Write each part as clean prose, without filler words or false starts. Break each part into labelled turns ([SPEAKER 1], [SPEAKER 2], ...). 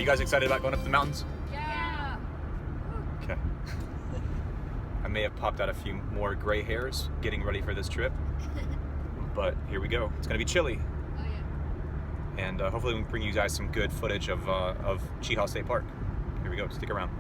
[SPEAKER 1] you guys excited about going up the mountains?
[SPEAKER 2] Yeah.
[SPEAKER 1] Okay. I may have popped out a few more gray hairs getting ready for this trip, but here we go. It's gonna be chilly.
[SPEAKER 2] Oh yeah.
[SPEAKER 1] And hopefully we can bring you guys some good footage of Cheaha State Park. Here we go, stick around.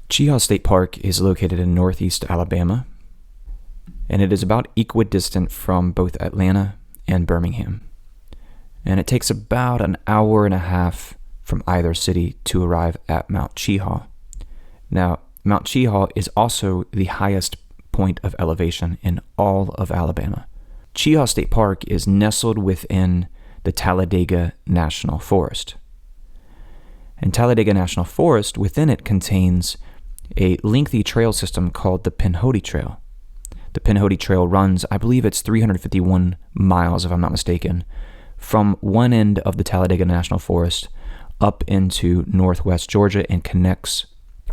[SPEAKER 1] Cheaha State Park is located in northeast Alabama, and it is about equidistant from both Atlanta and Birmingham. And it takes about an hour and a half from either city to arrive at Mount Cheaha. Now, Mount Cheaha is also the highest point of elevation in all of Alabama. Cheaha State Park is nestled within the Talladega National Forest. And Talladega National Forest, within it, contains a lengthy trail system called the Penhody Trail. The Penhody Trail runs, I believe it's 351 miles, if I'm not mistaken, from one end of the Talladega National Forest up into northwest Georgia and connects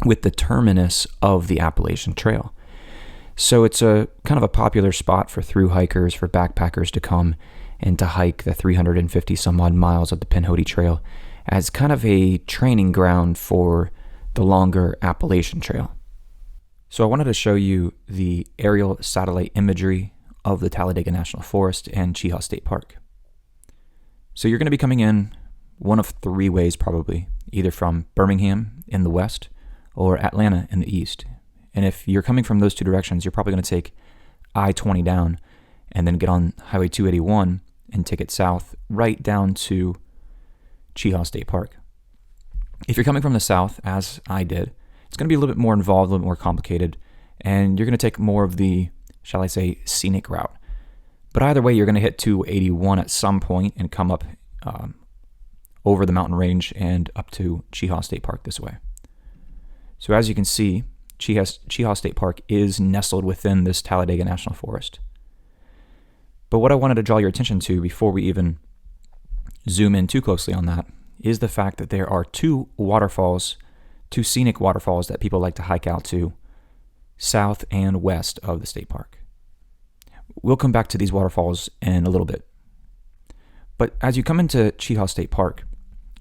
[SPEAKER 1] with the terminus of the Appalachian Trail. So it's a kind of a popular spot for thru hikers, for backpackers to come and to hike the 350 some odd miles of the Penhody Trail as kind of a training ground for the longer Appalachian Trail. So I wanted to show you the aerial satellite imagery of the Talladega National Forest and Cheaha State Park. So you're going to be coming in one of three ways probably, either from Birmingham in the west or Atlanta in the east. And if you're coming from those two directions, you're probably going to take I-20 down and then get on Highway 281 and take it south right down to Cheaha State Park. If you're coming from the south, as I did, it's going to be a little bit more involved, a little bit more complicated, and you're going to take more of the, shall I say, scenic route. But either way, you're going to hit 281 at some point and come up over the mountain range and up to Cheaha State Park this way. So as you can see, Cheaha State Park is nestled within this Talladega National Forest. But what I wanted to draw your attention to before we even zoom in too closely on that is the fact that there are two waterfalls, two scenic waterfalls that people like to hike out to south and west of the state park. We'll come back to these waterfalls in a little bit. But as you come into Cheaha State Park,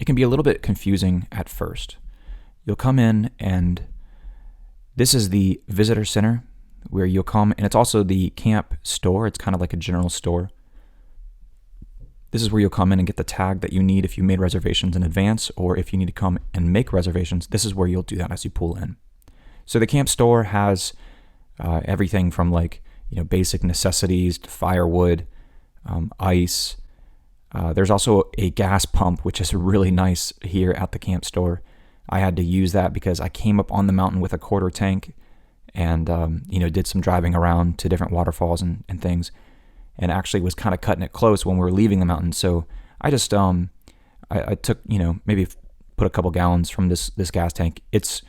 [SPEAKER 1] it can be a little bit confusing at first. You'll come in and this is the visitor center where you'll come, and it's also the camp store. It's kind of like a general store. This is where you'll come in and get the tag that you need if you made reservations in advance, or if you need to come and make reservations, this is where you'll do that as you pull in. So the camp store has everything from basic necessities to firewood, ice. There's also a gas pump, which is really nice here at the camp store. I had to use that because I came up on the mountain with a quarter tank and did some driving around to different waterfalls and things. And actually was kind of cutting it close when we were leaving the mountain. So I just, I took, maybe put a couple gallons from this gas tank. It's,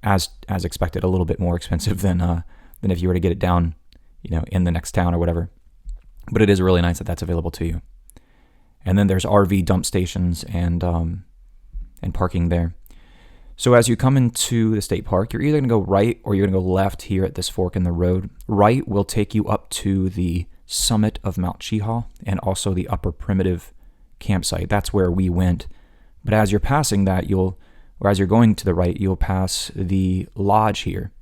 [SPEAKER 1] as expected, a little bit more expensive than if you were to get it down, in the next town or whatever. But it is really nice that that's available to you. And then there's RV dump stations and parking there. So as you come into the state park, you're either going to go right or you're going to go left here at this fork in the road. Right will take you up to the summit of Mount Cheaha and also the upper primitive campsite. That's where we went. But as you're passing that, as you're going to the right, you'll pass the lodge here.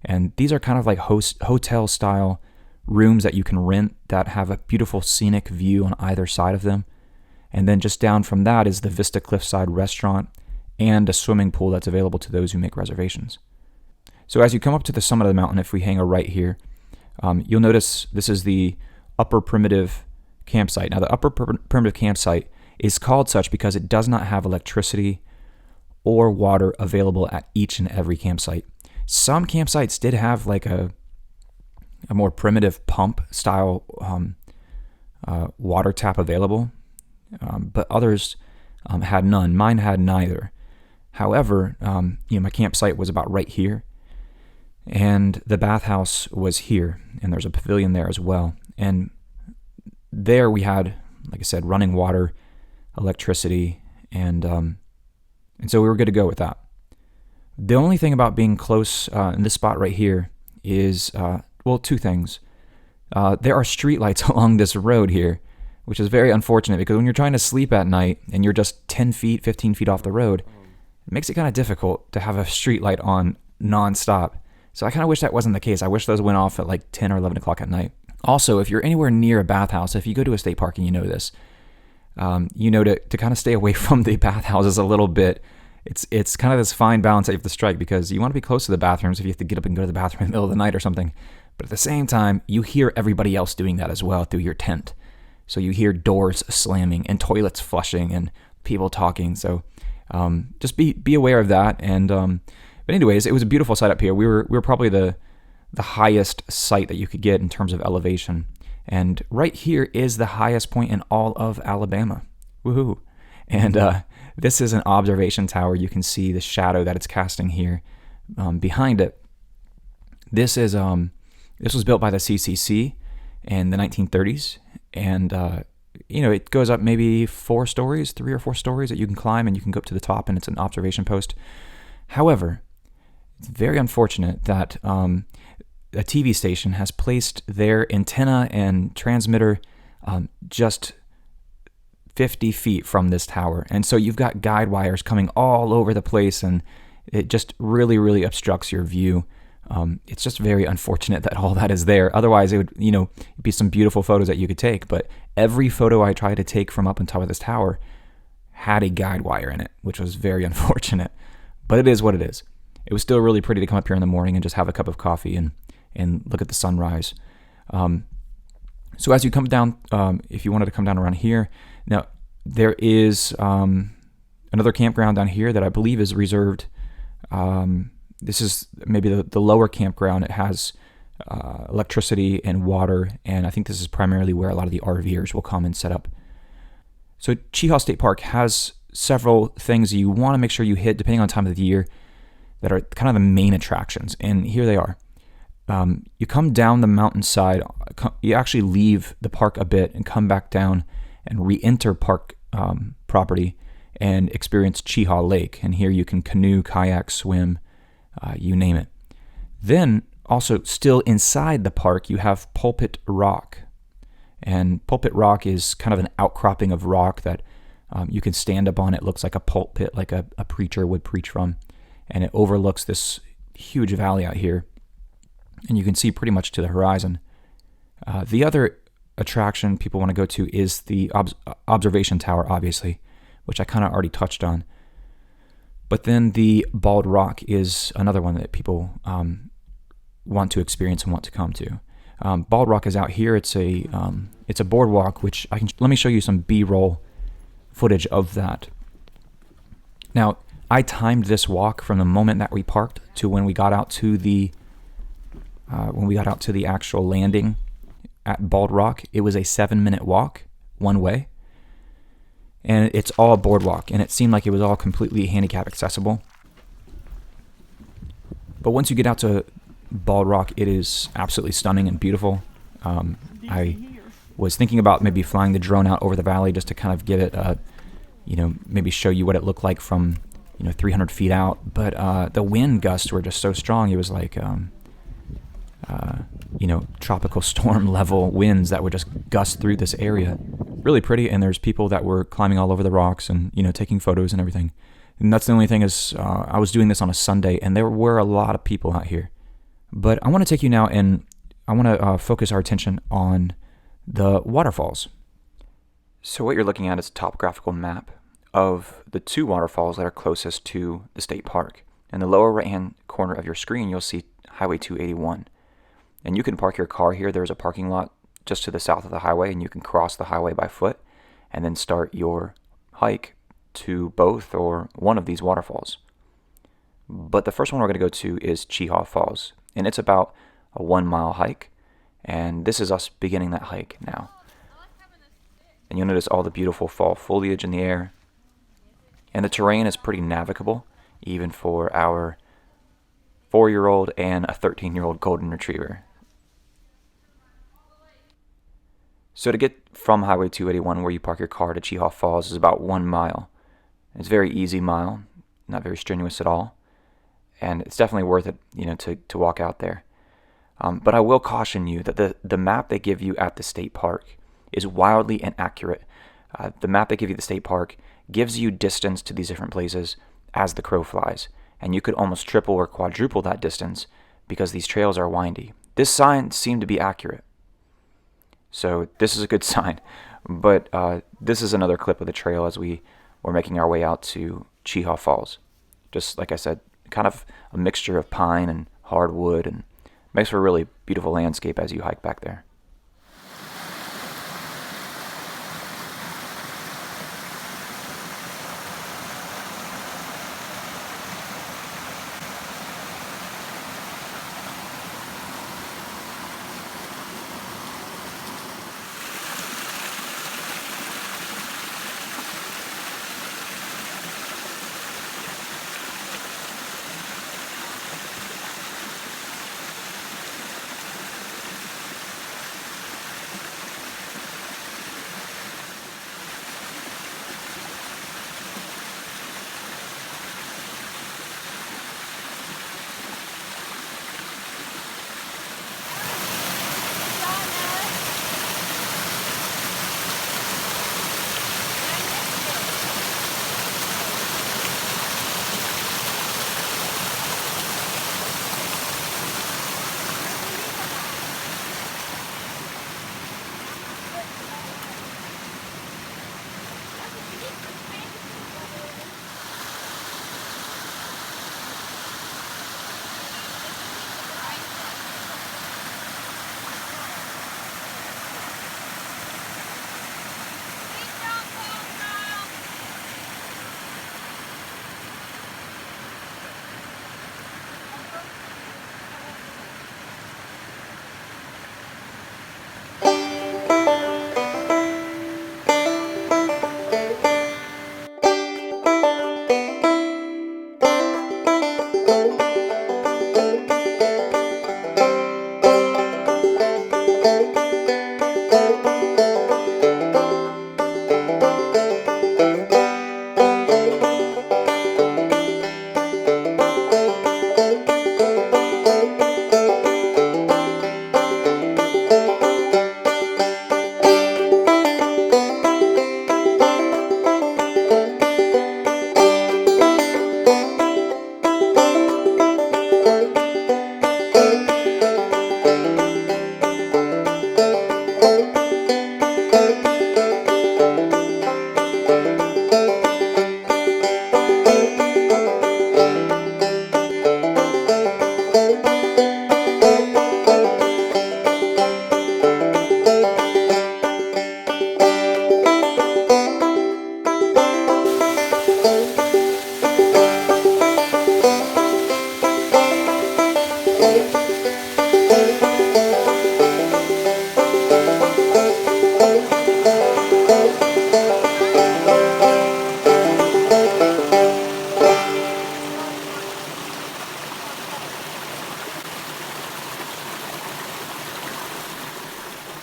[SPEAKER 1] And these are kind of like hotel style rooms that you can rent that have a beautiful scenic view on either side of them. And then just down from that is the Vista Cliffside restaurant and a swimming pool that's available to those who make reservations. So as you come up to the summit of the mountain, if we hang a right here, you'll notice this is the upper primitive campsite. Now the upper primitive campsite is called such because it does not have electricity or water available at each and every campsite. Some campsites did have like a more primitive pump style water tap available, but others had none. Mine had neither. However, my campsite was about right here, and the bathhouse was here, and there's a pavilion there as well. And there we had, like I said, running water, electricity, and so we were good to go with that. The only thing about being close in this spot right here is, two things. There are streetlights along this road here, which is very unfortunate because when you're trying to sleep at night and you're just 10 feet, 15 feet off the road, it makes it kind of difficult to have a streetlight on nonstop. So I kind of wish that wasn't the case. I wish those went off at like 10 or 11 o'clock at night. Also, if you're anywhere near a bathhouse, if you go to a state park and you know this, to kind of stay away from the bathhouses a little bit. It's kind of this fine balance that you have to strike because you want to be close to the bathrooms if you have to get up and go to the bathroom in the middle of the night or something. But at the same time, you hear everybody else doing that as well through your tent. So you hear doors slamming and toilets flushing and people talking. So just be aware of that. And but anyways, it was a beautiful site up here. We were probably the highest site that you could get in terms of elevation. And right here is the highest point in all of Alabama. Woohoo! And this is an observation tower. You can see the shadow that it's casting here behind it. This was built by the CCC in the 1930s, and it goes up maybe 3 or 4 stories that you can climb, and you can go up to the top, and it's an observation post. However, it's very unfortunate that a TV station has placed their antenna and transmitter just 50 feet from this tower. And so you've got guide wires coming all over the place, and it just really, really obstructs your view. It's just very unfortunate that all that is there. Otherwise, it would, be some beautiful photos that you could take. But every photo I tried to take from up on top of this tower had a guide wire in it, which was very unfortunate. But it is what it is. It was still really pretty to come up here in the morning and just have a cup of coffee and look at the sunrise. So as you come down, if you wanted to come down around here, now there is another campground down here that I believe is reserved. This is maybe the lower campground. It has electricity and water, and I think this is primarily where a lot of the RVers will come and set up. So Cheaha State Park has several things you want to make sure you hit, depending on time of the year, that are kind of the main attractions, and here they are. You come down the mountainside, you actually leave the park a bit and come back down and re-enter park property and experience Cheaha Lake. And here you can canoe, kayak, swim, you name it. Then also still inside the park, you have Pulpit Rock. And Pulpit Rock is kind of an outcropping of rock that you can stand up on. It looks like a pulpit, like a preacher would preach from. And it overlooks this huge valley out here. And you can see pretty much to the horizon. The other attraction people want to go to is the observation tower, obviously, which I kind of already touched on. But then the Bald Rock is another one that people want to experience and want to come to. Bald Rock is out here. It's a boardwalk, which let me show you some B-roll footage of that. Now, I timed this walk from the moment that we parked to when we got out to the actual landing at Bald Rock. It was a 7-minute walk one way, and it's all boardwalk, and it seemed like it was all completely handicap accessible. But once you get out to Bald Rock, it is absolutely stunning and beautiful. I was thinking about maybe flying the drone out over the valley just to kind of give it maybe show you what it looked like from 300 feet out. But the wind gusts were just so strong. It was like tropical storm level winds that would just gust through this area. Really pretty, and there's people that were climbing all over the rocks and taking photos and everything. And that's the only thing is I was doing this on a Sunday, and there were a lot of people out here. But I want to take you now, and I want to focus our attention on the waterfalls. So what you're looking at is a topographical map of the two waterfalls that are closest to the state park. In the lower right-hand corner of your screen, you'll see Highway 281. And you can park your car here. There's a parking lot just to the south of the highway, and you can cross the highway by foot and then start your hike to both or one of these waterfalls. But the first one we're going to go to is Chihuahua Falls, and it's about a 1 mile hike, and this is us beginning that hike now. And you'll notice all the beautiful fall foliage in the air, and the terrain is pretty navigable, even for our 4-year-old and a 13-year-old golden retriever. So to get from Highway 281, where you park your car, to Cheaha Falls is about 1 mile. It's a very easy mile, not very strenuous at all, and it's definitely worth it, to walk out there. But I will caution you that the map they give you at the state park is wildly inaccurate. The map they give you at the state park gives you distance to these different places as the crow flies, and you could almost triple or quadruple that distance because these trails are windy. This sign seemed to be accurate, so this is a good sign. But this is another clip of the trail as we were making our way out to Cheaha Falls. Just like I said, kind of a mixture of pine and hardwood, and makes for a really beautiful landscape as you hike back there.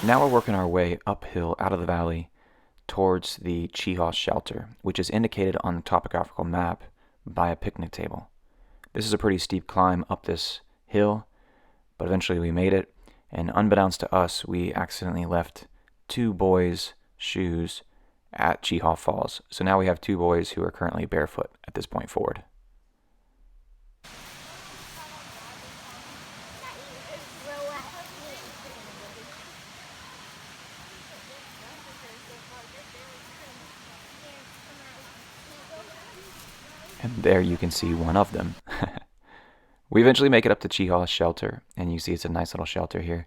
[SPEAKER 1] Now we're working our way uphill out of the valley towards the Cheaha shelter, which is indicated on the topographical map by a picnic table. This is a pretty steep climb up this hill, but eventually we made it, and unbeknownst to us, we accidentally left 2 boys' shoes at Cheaha Falls. So now we have 2 boys who are currently barefoot at this point forward. And there you can see one of them. We eventually make it up to Cheaha Shelter, and you see it's a nice little shelter here.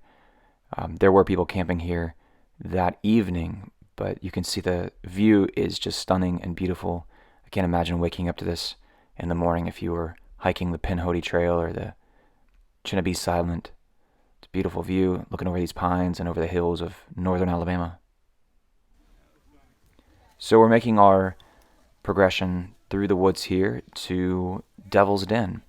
[SPEAKER 1] There were people camping here that evening, but you can see the view is just stunning and beautiful. I can't imagine waking up to this in the morning if you were hiking the Penhody Trail or the Trinity Silent. It's a beautiful view, looking over these pines and over the hills of northern Alabama. So we're making our progression through the woods here to Devil's Den.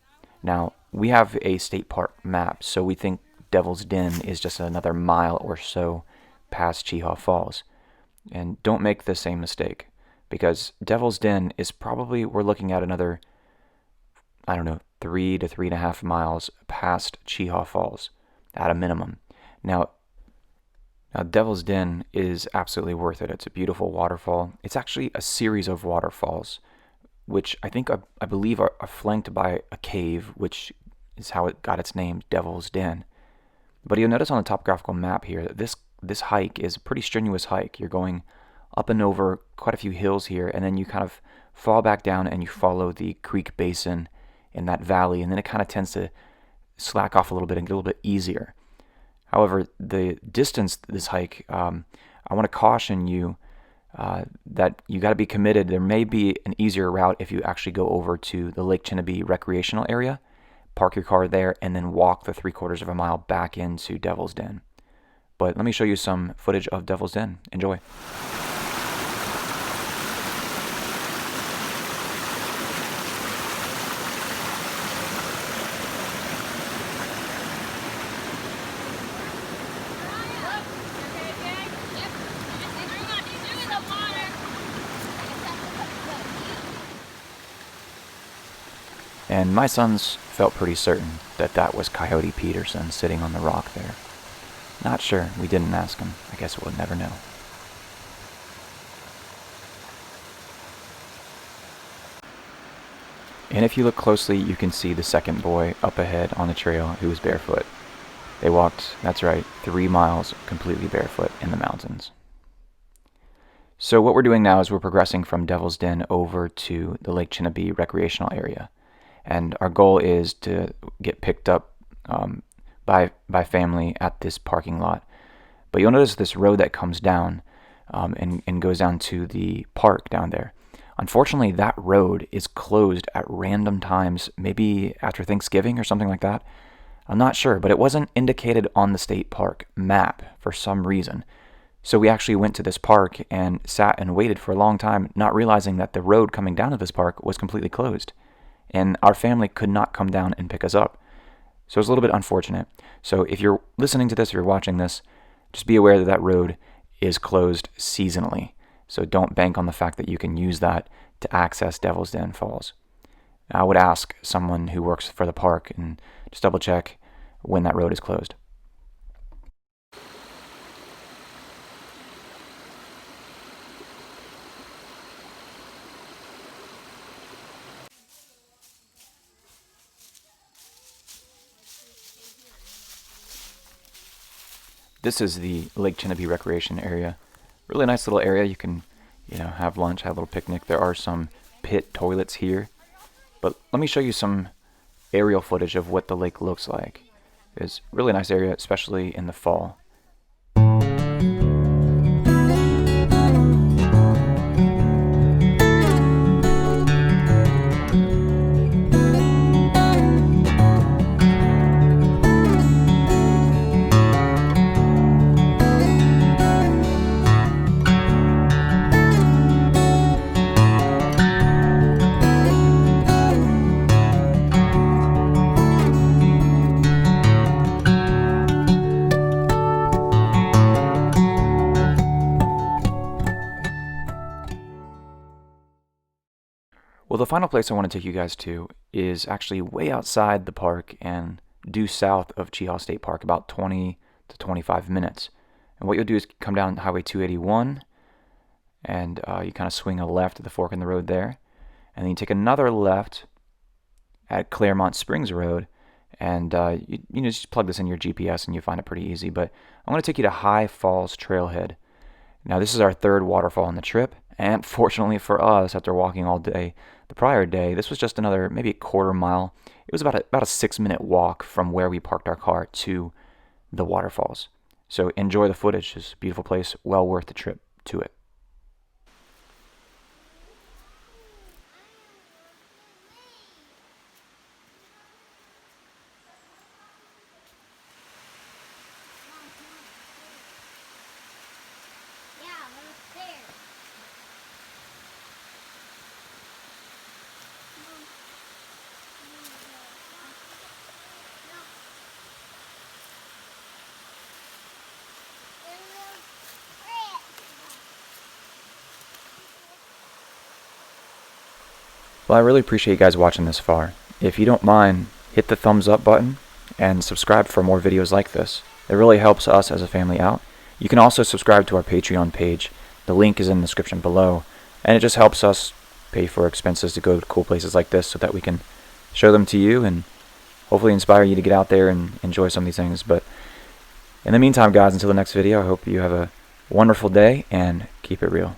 [SPEAKER 1] Now, we have a state park map, so we think Devil's Den is just another mile or so past Chihuahua Falls. And don't make the same mistake, because Devil's Den is probably, we're looking at another, 3 to 3.5 miles past Chihuahua Falls at a minimum. Now, Devil's Den is absolutely worth it. It's a beautiful waterfall. It's actually a series of waterfalls, which I believe are flanked by a cave, which is how it got its name, Devil's Den. But you'll notice on the topographical map here that this hike is a pretty strenuous hike. You're going up and over quite a few hills here, and then you kind of fall back down and you follow the creek basin in that valley, and then it kind of tends to slack off a little bit and get a little bit easier. However, the distance this hike, I want to caution you that you got to be committed. There may be an easier route if you actually go over to the Lake Chinnaby recreational area, park your car there, and then walk the 3/4 of a mile back into Devil's Den. But let me show you some footage of Devil's Den. Enjoy. And my sons felt pretty certain that that was Coyote Peterson sitting on the rock there. Not sure. We didn't ask him. I guess we'll never know. And if you look closely, you can see the second boy up ahead on the trail who was barefoot. They walked, that's right, 3 miles completely barefoot in the mountains. So what we're doing now is we're progressing from Devil's Den over to the Lake Chinnaby recreational area. And our goal is to get picked up by family at this parking lot. But you'll notice this road that comes down and goes down to the park down there. Unfortunately, that road is closed at random times, maybe after Thanksgiving or something like that. I'm not sure, but it wasn't indicated on the state park map for some reason. So we actually went to this park and sat and waited for a long time, not realizing that the road coming down to this park was completely closed. And our family could not come down and pick us up. So it's a little bit unfortunate. So if you're listening to this, if you're watching this, just be aware that that road is closed seasonally. So don't bank on the fact that you can use that to access Devil's Den Falls. I would ask someone who works for the park and just double check when that road is closed. This is the Lake Chinnaby recreation area. Really nice little area. You can, have lunch, have a little picnic. There are some pit toilets here. But let me show you some aerial footage of what the lake looks like. It's a really nice area, especially in the fall. Well, the final place I want to take you guys to is actually way outside the park and due south of Cheaha State Park, about 20 to 25 minutes. And what you'll do is come down Highway 281, and you kind of swing a left at the fork in the road there. And then you take another left at Claremont Springs Road, and you just plug this in your GPS and you find it pretty easy. But I'm going to take you to High Falls Trailhead. Now, this is our third waterfall on the trip, and fortunately for us, after walking all day, the prior day, this was just another maybe a quarter mile. It was about a 6-minute walk from where we parked our car to the waterfalls. So enjoy the footage. It's a beautiful place, well worth the trip to it. Well, I really appreciate you guys watching this far. If you don't mind, hit the thumbs up button and subscribe for more videos like this. It really helps us as a family out. You can also subscribe to our Patreon page. The link is in the description below. And it just helps us pay for expenses to go to cool places like this so that we can show them to you and hopefully inspire you to get out there and enjoy some of these things. But in the meantime, guys, until the next video, I hope you have a wonderful day and keep it real.